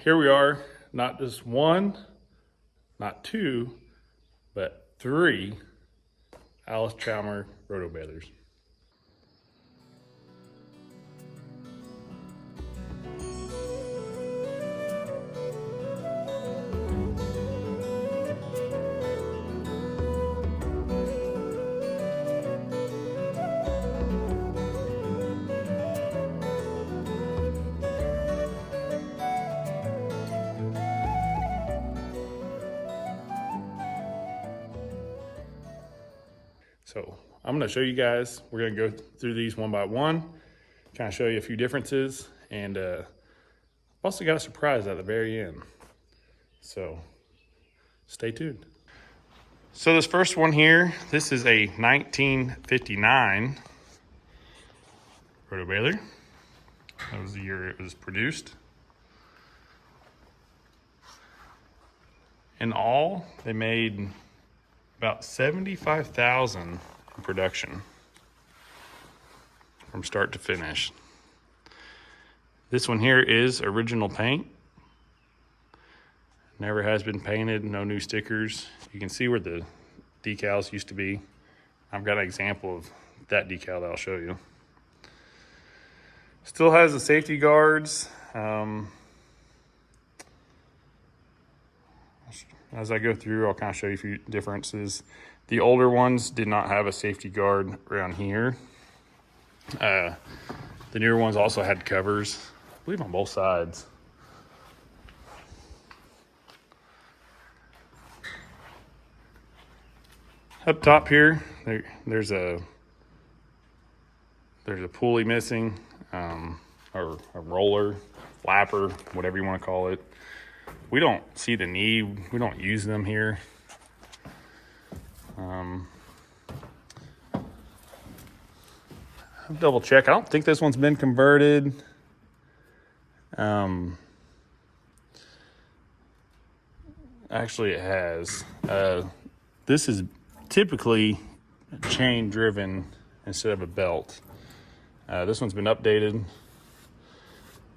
Here we are, not just one, not two, but three Allis Chalmers Roto Balers. So I'm going to show you guys, we're going to go through these one by one, kind of show you a few differences, and I've also got a surprise at the very end. So stay tuned. So this first one here, this is a 1959 Roto Baler. That was the year it was produced. In all, they made about 75,000 in production from start to finish. This one here is original paint. Never has been painted, no new stickers. You can see where the decals used to be. I've got an example of that decal that I'll show you. Still has the safety guards. As I go through, I'll kind of show you a few differences. The older ones did not have a safety guard around here. The newer ones also had covers, I believe on both sides. Up top here, there's a pulley missing, or a roller, flapper, whatever you want to call it. We don't see the need. We don't use them here. I'll double check. I don't think this one's been converted. Actually, it has. This is typically chain driven instead of a belt. This one's been updated.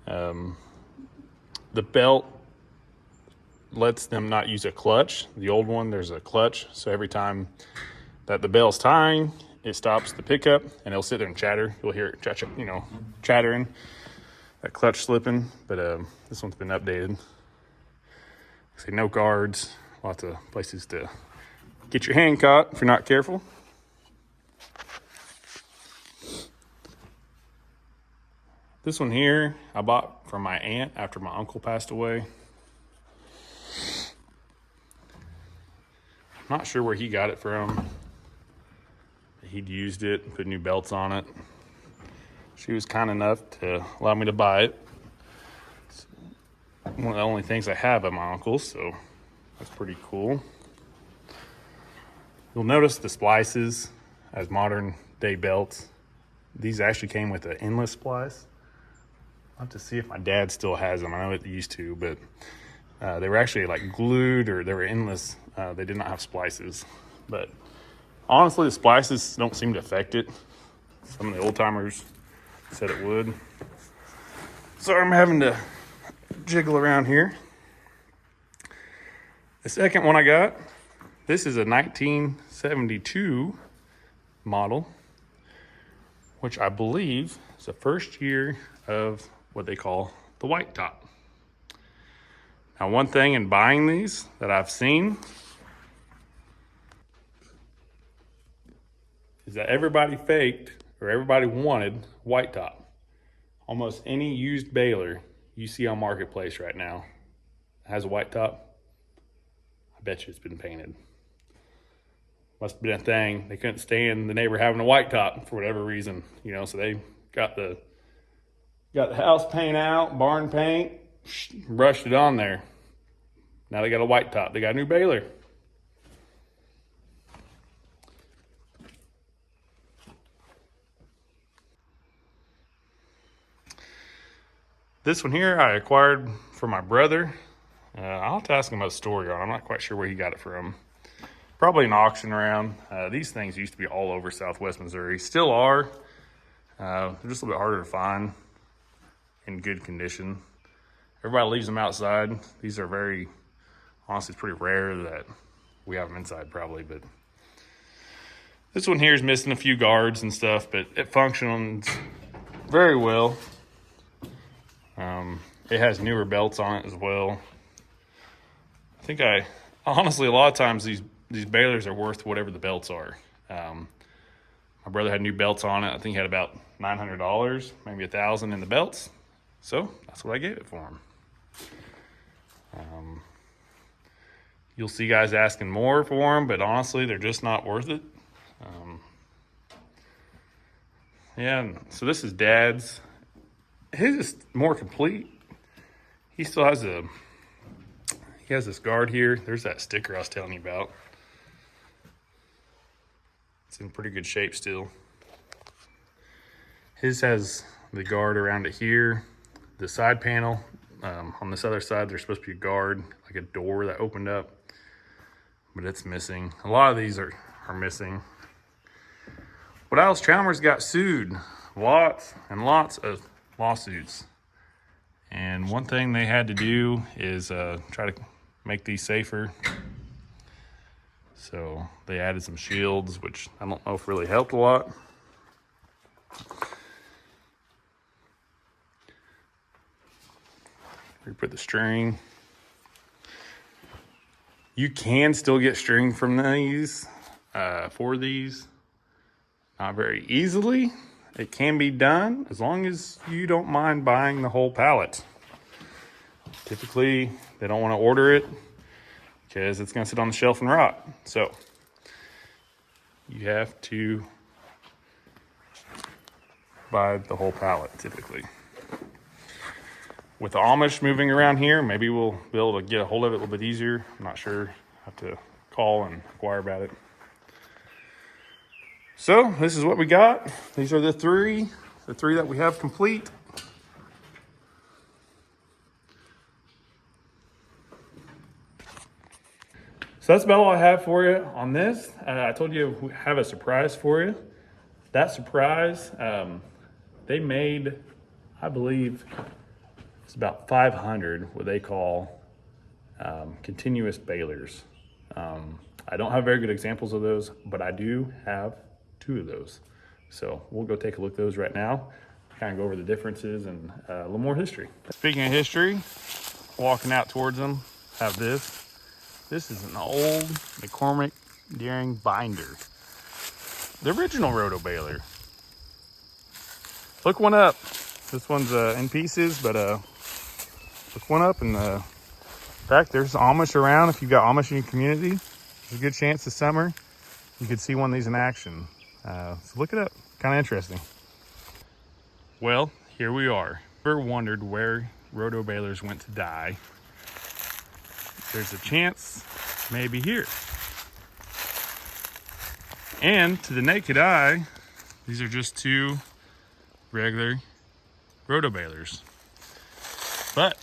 The belt lets them not use a clutch. The old one, there's a clutch. So every time that the bell's tying, it stops the pickup and it'll sit there and chatter. You'll hear it, chattering, that clutch slipping. But this one's been updated. See, no guards, lots of places to get your hand caught if you're not careful. This one here, I bought from my aunt after my uncle passed away. I'm not sure where he got it from. He'd used it, put new belts on it. She was kind enough to allow me to buy it. It's one of the only things I have at my uncle's, so that's pretty cool. You'll notice the splices as modern day belts. These actually came with an endless splice. I'll have to see if my dad still has them. I know it used to, but they were actually like glued, or they were endless. They did not have splices. But honestly, the splices don't seem to affect it. Some of the old timers said it would. So I'm having to jiggle around here. The second one I got, this is a 1972 model, which I believe is the first year of what they call the white top. Now, one thing in buying these that I've seen is that everybody faked, or everybody wanted, white top. Almost any used baler you see on Marketplace right now has a white top. I bet you it's been painted. Must have been a thing. They couldn't stand the neighbor having a white top for whatever reason, so they got the house paint out, barn paint, brushed it on there. Now they got a white top. They got a new baler. This one here I acquired from my brother. I'll have to ask him about the story on it. I'm not quite sure where he got it from. Probably an auction around. These things used to be all over Southwest Missouri. Still are. They're just a little bit harder to find in good condition. Everybody leaves them outside. These are honestly, it's pretty rare that we have them inside probably, but this one here is missing a few guards and stuff, but it functions very well. It has newer belts on it as well. I think honestly, a lot of times these balers are worth whatever the belts are. My brother had new belts on it. I think he had about $900, maybe $1,000 in the belts. So that's what I gave it for him. You'll see guys asking more for them, but honestly, they're just not worth it. Yeah, so this is Dad's. His is more complete. He still has he has this guard here. There's that sticker I was telling you about. It's in pretty good shape still. His has the guard around it here. The side panel, on this other side, there's supposed to be a guard, like a door that opened up, but it's missing. A lot of these are missing. But Allis Chalmers got sued. Lots and lots of lawsuits. And one thing they had to do is try to make these safer. So they added some shields, which I don't know if really helped a lot. We put the string. You can still get string from these, for these. Not very easily. It can be done as long as you don't mind buying the whole pallet. Typically, they don't want to order it because it's going to sit on the shelf and rot. So you have to buy the whole pallet typically. With the Amish moving around here, maybe we'll be able to get a hold of it a little bit easier. I'm not sure. I have to call and inquire about it. So this is what we got. These are the three that we have complete. So that's about all I have for you on this. I told you we have a surprise for you. That surprise, they made, I believe, it's about 500 what they call continuous balers. I don't have very good examples of those, but I do have 2 of those. So we'll go take a look at those right now, kind of go over the differences and a little more history. Speaking of history, walking out towards them, have this. This is an old McCormick Deering binder. The original Roto Baler. Look one up. This one's in pieces, but look one up. And in fact, there's Amish around. If you've got Amish in your community, there's a good chance this summer you could see one of these in action. So look it up. Kind of interesting. Well, here we are. Ever wondered where Roto Balers went to die? There's a chance maybe here. And to the naked eye, these are just 2 regular Roto Balers. But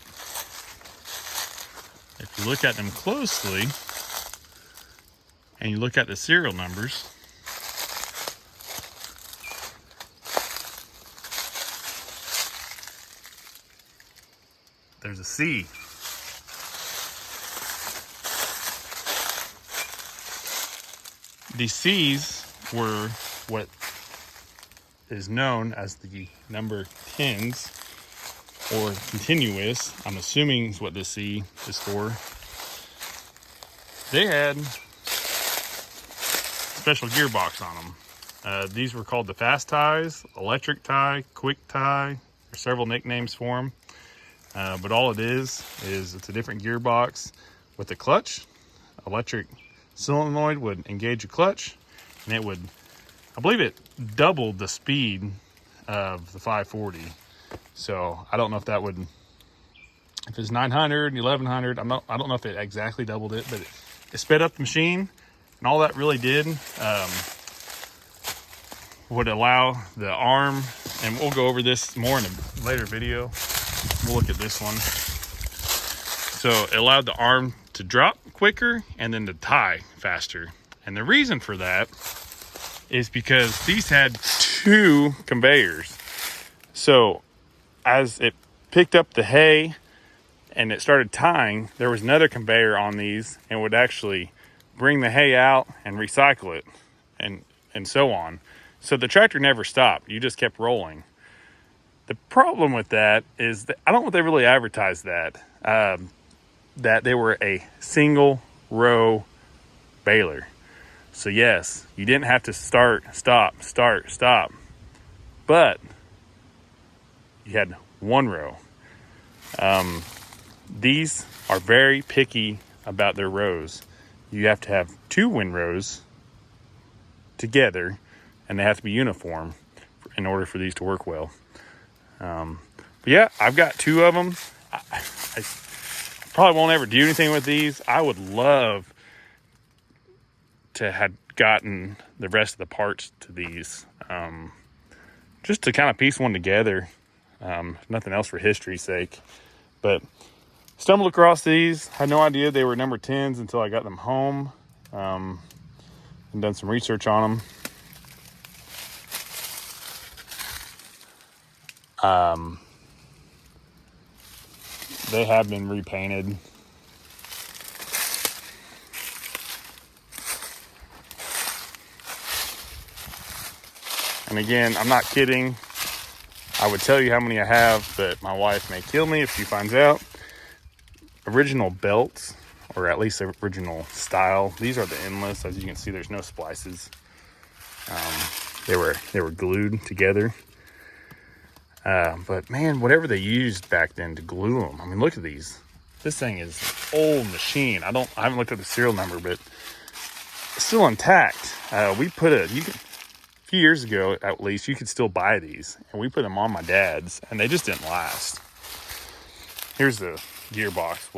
if you look at them closely and you look at the serial numbers, there's a C. These C's were what is known as the number 10s or continuous. I'm assuming is what this C is for. They had special gearbox on them. These were called the fast ties, electric tie, quick tie. There's several nicknames for them. But all it is it's a different gearbox with a clutch. Electric solenoid would engage a clutch, and it would, I believe it doubled the speed of the 540. So I don't know if that would, if it's 900, 1100, I don't know if it exactly doubled it, but it sped up the machine, and all that really did would allow the arm, and we'll go over this more in a later video. We'll look at this one. So it allowed the arm to drop quicker and then to tie faster. And the reason for that is because these had 2 conveyors. So as it picked up the hay and it started tying, there was another conveyor on these and would actually bring the hay out and recycle it and so on. So the tractor never stopped. You just kept rolling. The problem with that is that I don't know if they really advertised that, that they were a single row baler. So yes, you didn't have to start, stop, but you had one row. These are very picky about their rows. You have to have two windrows together, and they have to be uniform in order for these to work well. But yeah, I've got two of them. I probably won't ever do anything with these. I would love to have gotten the rest of the parts to these, just to kind of piece one together. Nothing else for history's sake. But stumbled across these. Had no idea they were number 10s until I got them home. And done some research on them. They have been repainted. And again, I'm not kidding. I would tell you how many I have, but my wife may kill me if she finds out. Original belts, or at least the original style. These are the endless. As you can see, there's no splices. They were glued together. But man, whatever they used back then to glue them. I mean, look at these. This thing is an old machine. I haven't looked at the serial number, but it's still intact. We put a few years ago, at least, you could still buy these, and we put them on my dad's, and they just didn't last. Here's the gearbox.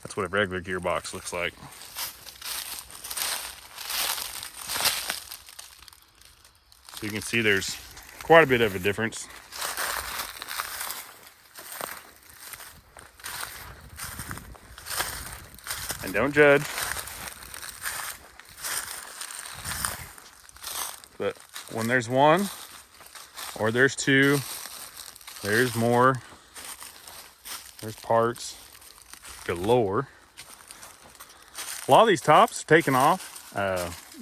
That's what a regular gearbox looks like. So you can see there's quite a bit of a difference. And don't judge. But when there's one, or there's two, there's more. There's parts galore. A lot of these tops taken off.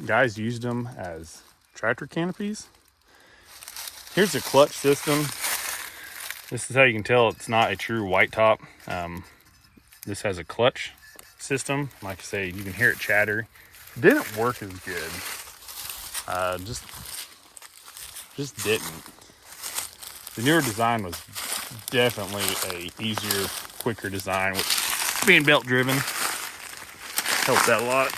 Guys used them as tractor canopies. Here's the clutch system. This is how you can tell it's not a true white top. This has a clutch system. Like I say, you can hear it chatter. It didn't work as good. Just didn't. The newer design was definitely a easier, quicker design, which being belt driven helped that a lot.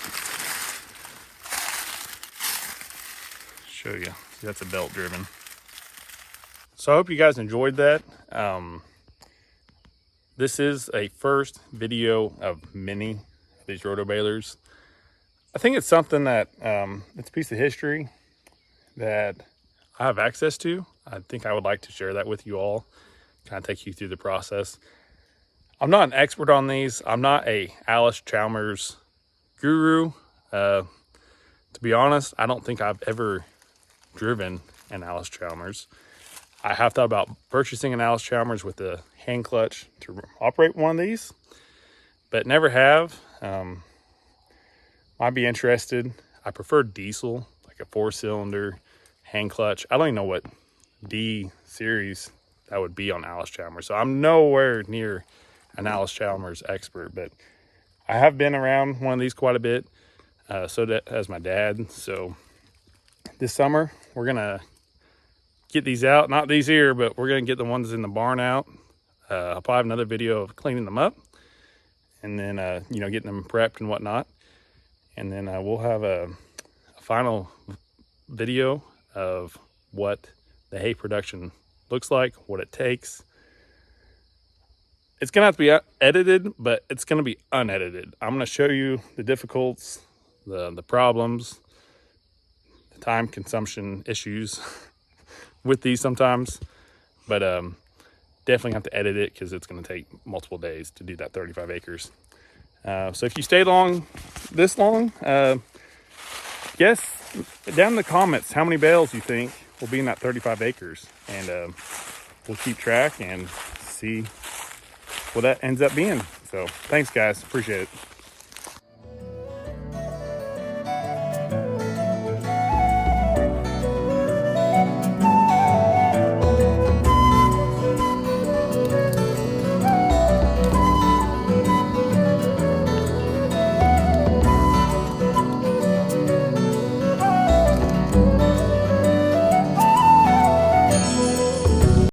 Show you. See, that's a belt driven. So I hope you guys enjoyed that. This is a first video of many of these Roto-Balers. I think it's something that it's a piece of history that I have access to. I think I would like to share that with you all, kind of take you through the process. I'm not an expert on these. I'm not a Allis Chalmers guru. To be honest, I don't think I've ever driven an Allis Chalmers. I have thought about purchasing an Allis Chalmers with a hand clutch to operate one of these, but never have. Might be interested. I prefer diesel, like a 4-cylinder hand clutch. I don't even know what D series that would be on Allis Chalmers, so I'm nowhere near an Allis Chalmers expert, but I have been around one of these quite a bit. So has my dad. So this summer we're gonna get these out. Not these here, but we're gonna get the ones in the barn out. I'll probably have another video of cleaning them up, and then getting them prepped and whatnot. And then we'll have a final video of what the hay production looks like, what it takes. It's gonna have to be edited, but it's gonna be unedited. I'm gonna show you the difficulties, the problems, the time consumption issues with these sometimes, but definitely have to edit it because it's gonna take multiple days to do that 35 acres. So if you stayed this long, guess down in the comments how many bales you think will be in that 35 acres, and we'll keep track and see what that ends up being. So thanks, guys. Appreciate it.